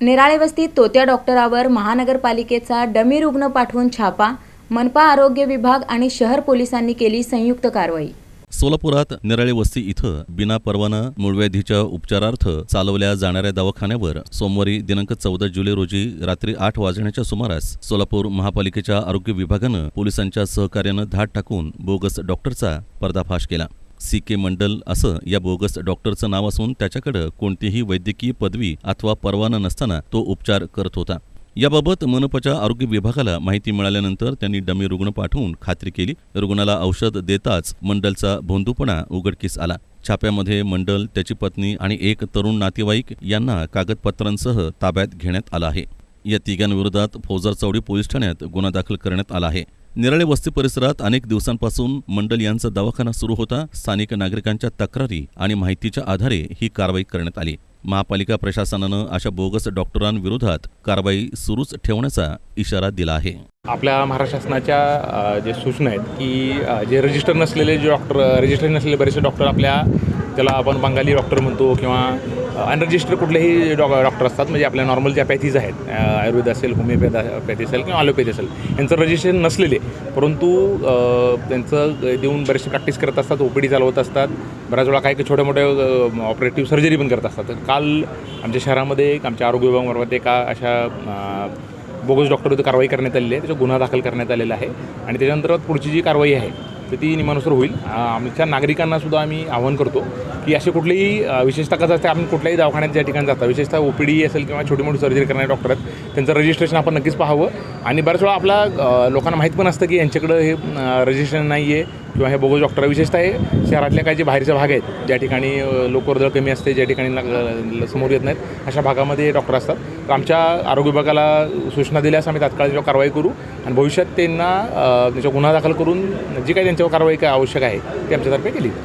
निराळे वस्तीत तोत्या डॉक्टरावर महानगरपालिकेचा डमी रुग्ण पाठवून छापा. मनपा आरोग्य विभाग आणि शहर पोलिसांनी केली संयुक्त कारवाई. सोलापुरात निराळे वस्ती इथं बिना परवाना मूळव्याधीच्या उपचारार्थ चालवल्या जाणाऱ्या दवाखान्यावर सोमवारी दिनांक 14 जुलै रोजी रात्री 8 वाजण्याच्या सुमारास सोलापूर महापालिकेच्या आरोग्य विभागानं पोलिसांच्या सहकार्यानं धाड टाकून बोगस डॉक्टरचा पर्दाफाश केला. CK मंडल असं या बोगस डॉक्टरचं नाव असून त्याच्याकडे कोणतीही वैद्यकीय पदवी अथवा परवाना नसताना तो उपचार करत होता. याबाबत मनपाच्या आरोग्य विभागाला माहिती मिळाल्यानंतर त्यांनी डमी रुग्ण पाठवून खात्री केली. रुग्णाला औषध देताच मंडलचा भोंदूपणा उघडकीस आला. छाप्यामध्ये मंडल, त्याची पत्नी आणि एक तरुण नातेवाईक यांना कागदपत्रांसह ताब्यात घेण्यात आलं आहे. या तिघांविरोधात फौजदार चौडी पोलीस ठाण्यात गुन्हा दाखल करण्यात आला आहे. निराळे वस्ती परिसरात अनेक दिवसांपासून मंडल यांचा दवाखाना सुरू होता. स्थानिक नागरिकांच्या तक्रारी आणि माहितीच्या आधारे ही कारवाई करण्यात आली. महापालिका प्रशासनानं अशा बोगस डॉक्टरांविरोधात कारवाई सुरूच ठेवण्याचा इशारा दिला आहे. आपल्या महाराष्ट्र शासनाच्या जे सूचना आहेत की जे रजिस्टर नसलेले जे रजिस्टर नसलेले बरेचसे डॉक्टर त्याला आपण बंगाली डॉक्टर म्हणतो किंवा अनरजिस्टर कुठलेही डॉक्टर असतात, म्हणजे आपल्या नॉर्मल ज्या पॅथीज आहेत, आयुर्वेद असेल, होमिओपॅथी असेल किंवा ॲलोपॅथी असेल, यांचं रजिस्ट्रेशन नसलेले परंतु त्यांचं देऊन बरेचसे प्रॅक्टिस करत असतात, OPD चालवत असतात, बऱ्याच वेळा काही छोट्या मोठ्या ऑपरेटिव्ह सर्जरी पण करत असतात. काल आमच्या शहरामध्ये आमच्या आरोग्य विभागामार्फत एका अशा बोगस डॉक्टरवर कारवाई करण्यात आलेली आहे. त्याचा गुन्हा दाखल करण्यात आलेला आहे आणि त्याच्यानंतर पुढची जी कारवाई आहे तर ती नियमानुसार होईल. आमच्या नागरिकांनासुद्धा आम्ही आवाहन करतो की असे कुठलेही विशेषतः कसं असते, आपण कुठल्याही दवाखान्यात ज्या ठिकाणी जाता, विशेषतः OPD असेल किंवा छोटी मोठी सर्जरी करणारे डॉक्टर आहेत, त्यांचं रजिस्ट्रेशन आपण नक्कीच पाहावं. आणि बऱ्याच वेळा आपल्या लोकांना माहीत पण असतं की यांच्याकडं हे रजिस्ट्रेशन नाही आहे किंवा हे बोगस डॉक्टर, विशेषतः हे शहरातल्या काही जे बाहेरचे भाग आहेत ज्या ठिकाणी लोकवर्दळ कमी असते, ज्या ठिकाणी समोर येत नाहीत, अशा भागामध्ये डॉक्टर असतात. तर आमच्या आरोग्य विभागाला सूचना दिल्यास आम्ही तात्काळ त्याच्यावर कारवाई करू आणि भविष्यात त्यांना त्याचा गुन्हा दाखल करून जी काही त्यांच्यावर कारवाई आवश्यक आहे ती आमच्यातर्फे केली.